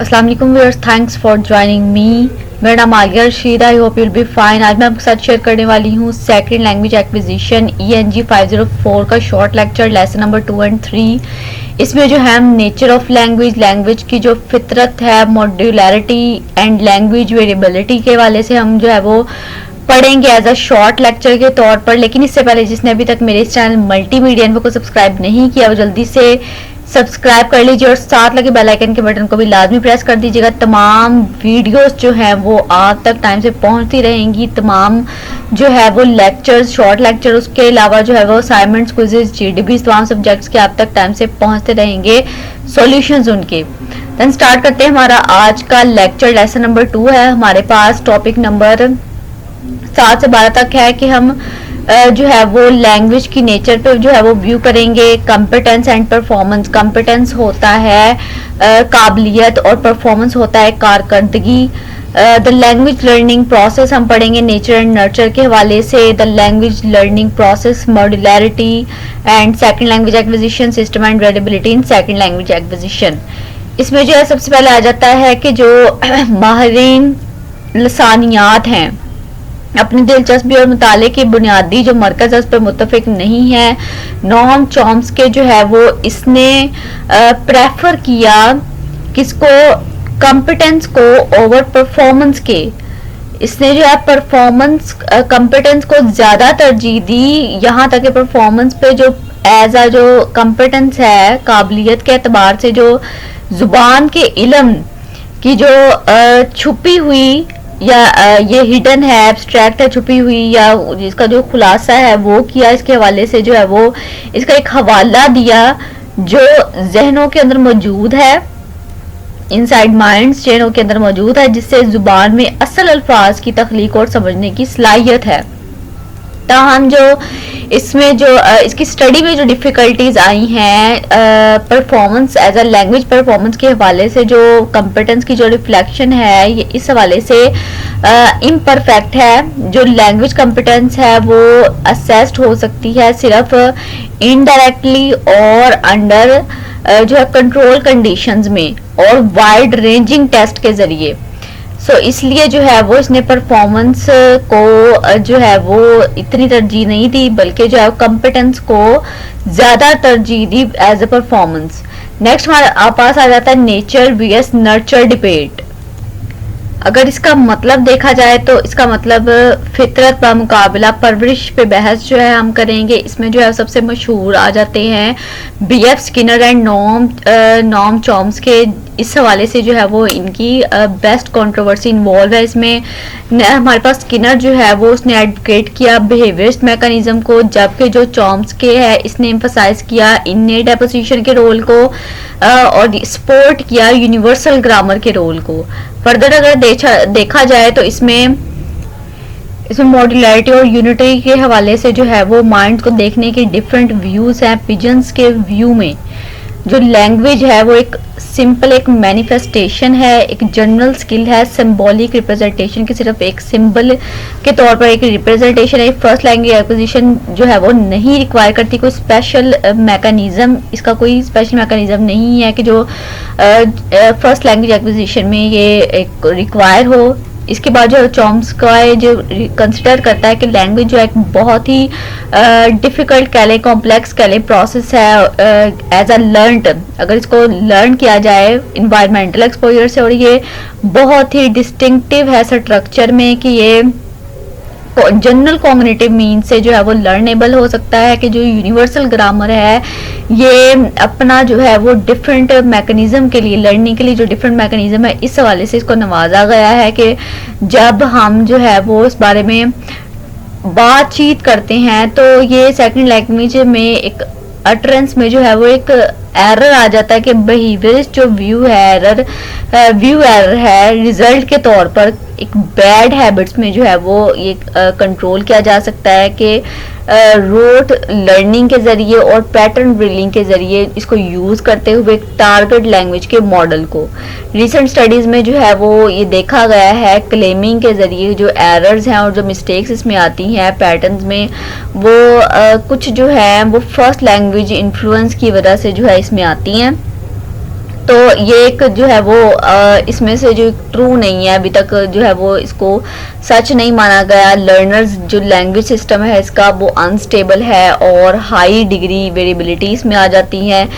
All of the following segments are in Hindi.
अस्सलाम वालेकुम viewers, thanks for joining me. मेरा नाम Alia Rashid, I hope you will be fine. आज मैं आपके साथ शेयर करने वाली हूँ सेकंड लैंग्वेज एक्विजिशन ENG 504 का short lecture lesson number 2 and 3। इसमें जो है हम नेचर ऑफ लैंग्वेज, लैंग्वेज की जो फितरत है, मॉड्यूलैरिटी एंड लैंग्वेज वेरिएबिलिटी के वाले से हम जो है वो पढ़ेंगे एज अ शॉर्ट लेक्चर के तौर पर। लेकिन इससे पहले जिसने अभी तक मेरे इस चैनल मल्टीमीडिया इन्फो को सब्सक्राइब नहीं किया वो जल्दी से सब्सक्राइब कर लीजिए और साथ लगे बेल आइकन के बटन को भी लाजमी प्रेस कर दीजिएगा। तमाम वीडियोस जो हैं वो आप तक टाइम से पहुंचती रहेंगी। तमाम जो है वो लेक्चर्स, शॉर्ट लेक्चर, उसके अलावा जो है वो असाइनमेंट्स, क्विज़ेस, GDBs, तमाम सब्जेक्ट्स के आप तक टाइम से पहुंचते रहेंगे सॉल्यूशंस उनके। देन स्टार्ट करते हैं। हमारा आज का लेक्चर लेसन नंबर 2 है। हमारे पास टॉपिक नंबर 7 से 12 तक है कि हम जो है वो लैंग्वेज की नेचर पे जो है वो व्यू करेंगे। Competence and performance. कंपिटेंस होता है काबिलियत और परफॉर्मेंस होता है कारकर्दगी। द लैंग्वेज लर्निंग प्रोसेस हम पढ़ेंगे नेचर एंड नर्चर के हवाले से। The language learning process, modularity and second language acquisition system and variability in second language acquisition. इसमें जो है सबसे पहले आ जाता है कि जो माहिरीन लसानियात हैं अपनी दिलचस्पी और मुताले की बुनियादी जो मरकज है उस पर मुत्तफिक नहीं है। नोम चॉम्स्की जो है वो इसने प्रेफर किया किसको, कॉम्पिटेंस को ओवर परफॉर्मेंस के। इसने जो है परफॉर्मेंस कॉम्पिटेंस को ज्यादा तरजीह दी, यहाँ तक कि परफॉर्मेंस पे जो एज आ जो कॉम्पिटेंस है काबिलियत के एतबार से जो जुबान के इल्म की जो छुपी हुई या ये हिडन है, एब्स्ट्रैक्ट है, छुपी हुई, या जिसका जो खुलासा है वो किया। इसके हवाले से जो है वो इसका एक हवाला दिया जो जहनों के अंदर मौजूद है, इनसाइड माइंड्स जहनों के अंदर मौजूद है, जिससे जुबान में असल अल्फाज की तख्लीक और समझने की सलाहियत है। ताहम जो इसमें जो इसकी स्टडी में जो डिफ़िकल्टीज आई हैं performance as a language performance के हवाले से, जो कॉम्पिटेंस की जो रिफ्लेक्शन है ये इस हवाले से इम्परफेक्ट है। जो लैंग्वेज कॉम्पिटेंस है वो असेस्ड हो सकती है सिर्फ इनडायरेक्टली और अंडर जो है कंट्रोल कंडीशंस में और वाइड रेंजिंग टेस्ट के जरिए। सो इसलिए जो है वो इसने परफॉर्मेंस को जो है वो इतनी तरजीह नहीं दी, बल्कि जो है कॉम्पिटेंस को ज्यादा तरजीह दी एज अ परफॉर्मेंस। नेक्स्ट हमारे पास आ जाता है नेचर vs नर्चर डिबेट। अगर इसका मतलब देखा जाए तो इसका मतलब फितरत का मुकाबला, परवरिश पे बहस जो है हम करेंगे। इसमें जो है सबसे मशहूर आ जाते हैं BF Skinner and Noam Chomsky. इस हवाले से जो है वो इनकी बेस्ट कंट्रोवर्सी इन्वॉल्व है इसमें। हमारे पास स्किनर जो है वो उसने एडवोकेट किया बिहेवियरिस्ट मैकेनिज्म को, जबकि जो चॉम्स्की है इसने एम्फसाइज किया इन्नेट एपोजिशन के रोल को और सपोर्ट किया यूनिवर्सल ग्रामर के रोल को। फर्दर अगर देखा जाए तो इसमें मॉड्यूलैरिटी और यूनिटी के हवाले से जो है वो माइंड को देखने के डिफरेंट व्यूज हैं। पिजन्स के व्यू में जो लैंग्वेज है वो एक सिंपल एक मैनिफेस्टेशन है, एक जनरल स्किल है, सिंबॉलिक रिप्रेजेंटेशन की सिर्फ एक सिंबल के तौर पर एक रिप्रेजेंटेशन है। फर्स्ट लैंग्वेज एक्विजिशन जो है वो नहीं रिक्वायर करती कोई स्पेशल मैकेनिज्म, इसका कोई स्पेशल मैकेनिज्म नहीं है कि जो फर्स्ट लैंग्वेज एक्विजिशन में ये एक रिक्वायर हो। इसके बाद जो चॉम्स्की जो कंसिडर करता है कि लैंग्वेज जो है एक बहुत ही डिफिकल्ट कह लें, कॉम्प्लेक्स कह लें प्रोसेस है एज अ लर्नड। अगर इसको लर्न किया जाए इन्वायरमेंटल एक्सपोजर से, और ये बहुत ही डिस्टिंक्टिव है स्ट्रक्चर में कि ये जनरल कॉग्निटिव मीन्स से जो है वो लर्नेबल हो सकता है। कि जो यूनिवर्सल ग्रामर है ये अपना जो है वो डिफरेंट मैकेनिज्म के लिए, लर्निंग के लिए जो डिफरेंट मैकेनिज्म है, इस हवाले से इसको नवाजा गया है कि जब हम जो है वो इस बारे में बातचीत करते हैं तो ये सेकंड लैंग्वेज में एक अटरेंस में जो है वो एक एरर आ जाता है कि बिहेवियरिस्ट जो व्यू एरर है रिजल्ट के तौर पर एक बैड हैबिट्स में जो है वो ये कंट्रोल किया जा सकता है कि रोट लर्निंग के जरिए और पैटर्न ड्रिलिंग के जरिए इसको यूज करते हुए टारगेट लैंग्वेज के मॉडल को। रिसेंट स्टडीज में जो है वो ये देखा गया है क्लेमिंग के जरिए जो एरर्स हैं और जो मिस्टेक्स इसमें आती हैं पैटर्न्स में, वो कुछ जो है वो फर्स्ट लैंग्वेज इन्फ्लुएंस की वजह से जो है इसमें आती हैं। तो ये एक जो है वो इसमें से जो ट्रू नहीं है, अभी तक जो है वो इसको सच नहीं माना गया। लर्नर्स जो लैंग्वेज सिस्टम है इसका वो अनस्टेबल है और हाई डिग्री वेरिएबिलिटी इसमें आ जाती हैं,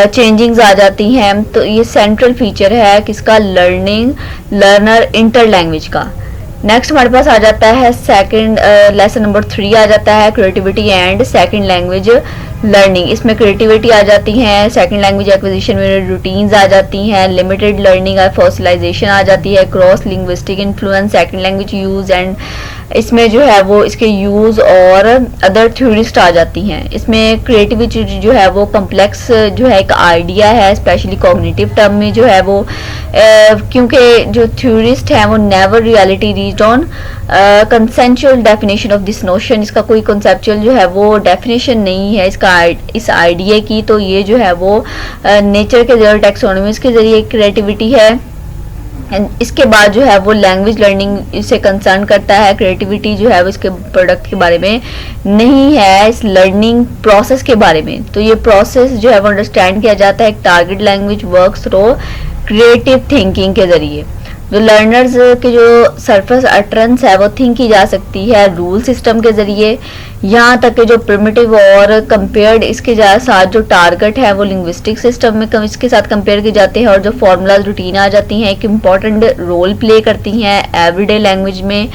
चेंजिंग्स आ जाती हैं। तो ये सेंट्रल फीचर है किसका, लर्नर इंटर लैंग्वेज का। नेक्स्ट हमारे पास आ जाता है सेकंड लेसन नंबर 3 आ जाता है creativity and second language learning. इसमें क्रिएटिविटी आ जाती है, सेकंड लैंग्वेज एक्विजिशन में रूटीन्स आ जाती हैं, लिमिटेड लर्निंग और फॉसिलाइजेशन आ जाती है, cross linguistic influence, second language use and इसमें जो है वो इसके यूज और अदर थ्योरिस्ट आ जाती हैं। इसमें क्रिएटिविटी जो है वो कम्प्लेक्स जो है एक आइडिया है, स्पेशली कॉग्निटिव टर्म में जो है वो क्योंकि जो थ्योरिस्ट हैं वो never reality reached on consensual definition of this notion. इसका कोई कंसेप्चुअल जो है वो डेफिनेशन नहीं है इसका इस आइडिया की। तो ये जो है वो नेचर के जरिए टैक्सोनॉमिस के जरिए क्रिएटिविटी है। इसके बाद जो है वो लैंग्वेज लर्निंग इससे कंसर्न करता है। क्रिएटिविटी जो है वो इसके प्रोडक्ट के बारे में नहीं है, इस लर्निंग प्रोसेस के बारे में। तो ये प्रोसेस जो है वो अंडरस्टैंड किया जाता है एक target language works through creative thinking के जरिए। जो लर्नर्स के जो सरफेस अटरेंस है वो थिंक की जा सकती है रूल सिस्टम के जरिए, यहाँ तक कि जो प्रिमिटिव और कंपेयर्ड इसके साथ जो टारगेट है वो लिंग्विस्टिक सिस्टम में इसके साथ कंपेयर किए जाते हैं। और जो फॉर्मूलाज रूटीन आ जाती हैं एक इम्पॉर्टेंट रोल प्ले करती हैं एवरीडे लैंग्वेज में,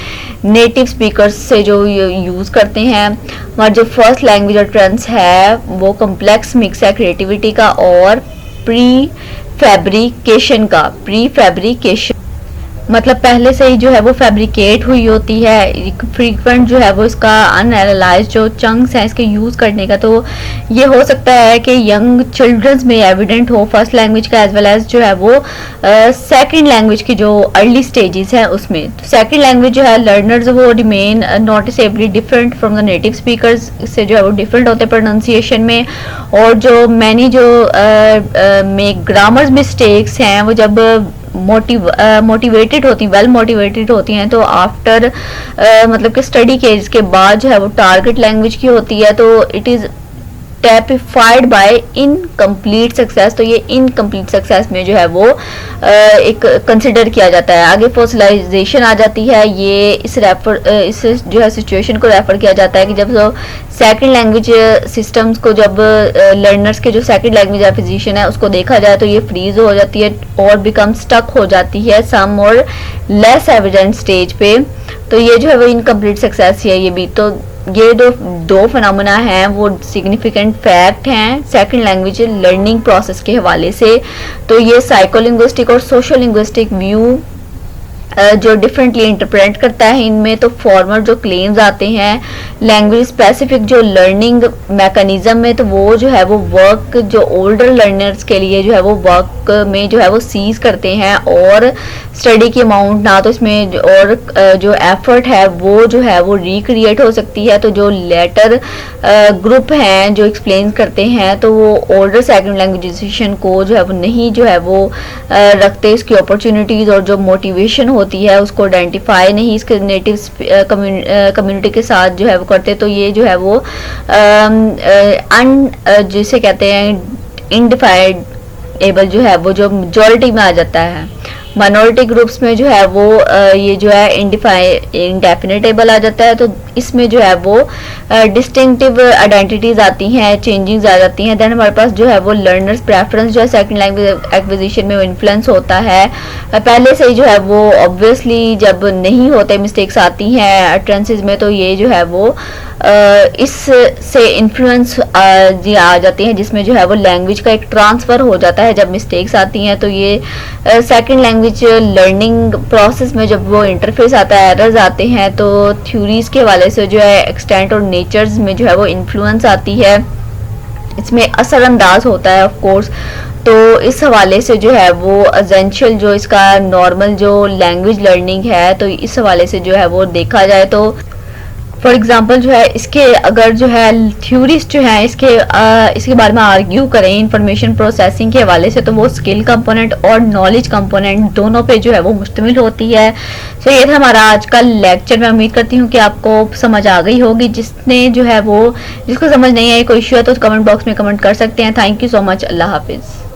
नेटिव स्पीकर्स से जो यूज़ करते हैं। हमारा जो फर्स्ट लैंग्वेज अटरेंस है वो कम्प्लेक्स मिक्स है क्रिएटिविटी का और प्री फैब्रिकेशन मतलब पहले से ही जो है वो फैब्रिकेट हुई होती है। फ्रीक्वेंट जो है वो इसका अनएनालाइज जो चंक्स हैं इसके यूज करने का, तो ये हो सकता है कि यंग चिल्ड्रंस में एविडेंट हो फर्स्ट लैंग्वेज का एज वेल एज जो है वो सेकंड लैंग्वेज की जो अर्ली स्टेजेस हैं उसमें। तो सेकंड लैंग्वेज जो है लर्नर्स वो remain noticeably different from the native speakers, इससे जो है वो डिफरेंट होते हैं प्रोनाउंसिएशन में। और जो मैनी जो ग्रामर मिस्टेक्स हैं वो जब मोटिवेटेड होती वेल मोटिवेटेड होती हैं तो आफ्टर मतलब कि स्टडी के इसके बाद जो है वो टारगेट लैंग्वेज की होती है, तो it is typified by incomplete success. तो ये इनकम्प्लीट सक्सेस में जो है वो एक कंसिडर किया जाता है। आगे फॉसिलाइजेशन आ जाती है, ये इस जो है सिचुएशन को रेफर किया जाता है कि जब सेकंड लैंग्वेज सिस्टम्स को जब लर्नर्स के जो सेकंड लैंग्वेज एक्विजिशन है उसको देखा जाए तो ये फ्रीज हो जाती है और बिकम स्टक हो जाती है सम और लेस एविडेंट स्टेज पे। तो ये जो है वो इनकम्प्लीट सक्सेस है ये भी। तो ये दो फिनोमेना हैं वो सिग्निफिकेंट फैक्ट हैं सेकंड लैंग्वेज लर्निंग प्रोसेस के हवाले से। तो ये साइकोलिंग्विस्टिक और सोशल लिंग्विस्टिक व्यू जो डिफरेंटली इंटरप्रेट करता है इनमें। तो फॉर्मल जो क्लेम्स आते हैं लैंग्वेज स्पेसिफिक जो लर्निंग मैकेनिज्म में, तो वो जो है वो वर्क जो ओल्डर लर्नर्स के लिए जो है वो वर्क में जो है वो सीज करते हैं और स्टडी की अमाउंट ना तो इसमें और जो एफर्ट है वो जो है वो रिक्रिएट हो सकती है। तो जो लेटर ग्रुप हैं जो एक्सप्लेन करते हैं तो वो ओल्डर सेकंड लैंग्वेज को जो है वो नहीं जो है वो रखते, इसकी अपॉर्चुनिटीज और जो मोटिवेशन होती है उसको आइडेंटिफाई नहीं इसके नेटिव कम्युनिटी के साथ जो है वो करते। तो ये जो है वो जिसे कहते हैं इनडिफाइनेबल जो है वो जो मेजॉरिटी में आ जाता है। माइनॉरिटी ग्रुप्स में जो है वो ये जो है इंडेफिनेटेबल आ जाता है। तो इसमें जो है वो डिस्टिंक्टिव आइडेंटिटीज आती हैं, चेंजिंग्स आ जाती हैं। देन हमारे पास जो है वो लर्नर्स प्रेफरेंस जो है सेकंड लैंग्वेज एक्विजिशन में इन्फ्लुएंस होता है पहले से ही जो है वो ऑब्वियसली जब नहीं होते मिस्टेक्स आती हैं अटरेंसेस में, तो ये जो है वो इससे इन्फ्लुएंस आ जाती हैं जिसमें जो है वो लैंग्वेज का एक ट्रांसफ़र हो जाता है जब मिस्टेक्स आती हैं। तो ये सेकंड लैंग्वेज लर्निंग प्रोसेस में जब वो इंटरफेस आता है एरर्स आते हैं तो थ्योरीज के हवाले से जो है एक्सटेंट और नेचर्स में जो है वो इन्फ्लुएंस आती है, इसमें असरअंदाज होता है ऑफ कोर्स। तो इस हवाले से जो है वो एसेंशियल जो इसका नॉर्मल जो लैंग्वेज लर्निंग है तो इस हवाले से जो है वो देखा जाए तो फॉर एग्जांपल जो है इसके अगर जो है थ्योरिस्ट जो है इसके बारे में आर्ग्यू करें इंफॉर्मेशन प्रोसेसिंग के हवाले से तो वो स्किल कंपोनेंट और नॉलेज कंपोनेंट दोनों पे जो है वो मुश्तमिल होती है। सो ये था हमारा आज का लेक्चर। मैं उम्मीद करती हूँ कि आपको समझ आ गई होगी। जिसने जो है वो जिसको समझ नहीं आई कोई इशू है तो कमेंट बॉक्स में कमेंट कर सकते हैं। Thank you so much. अल्लाह हाफिज़।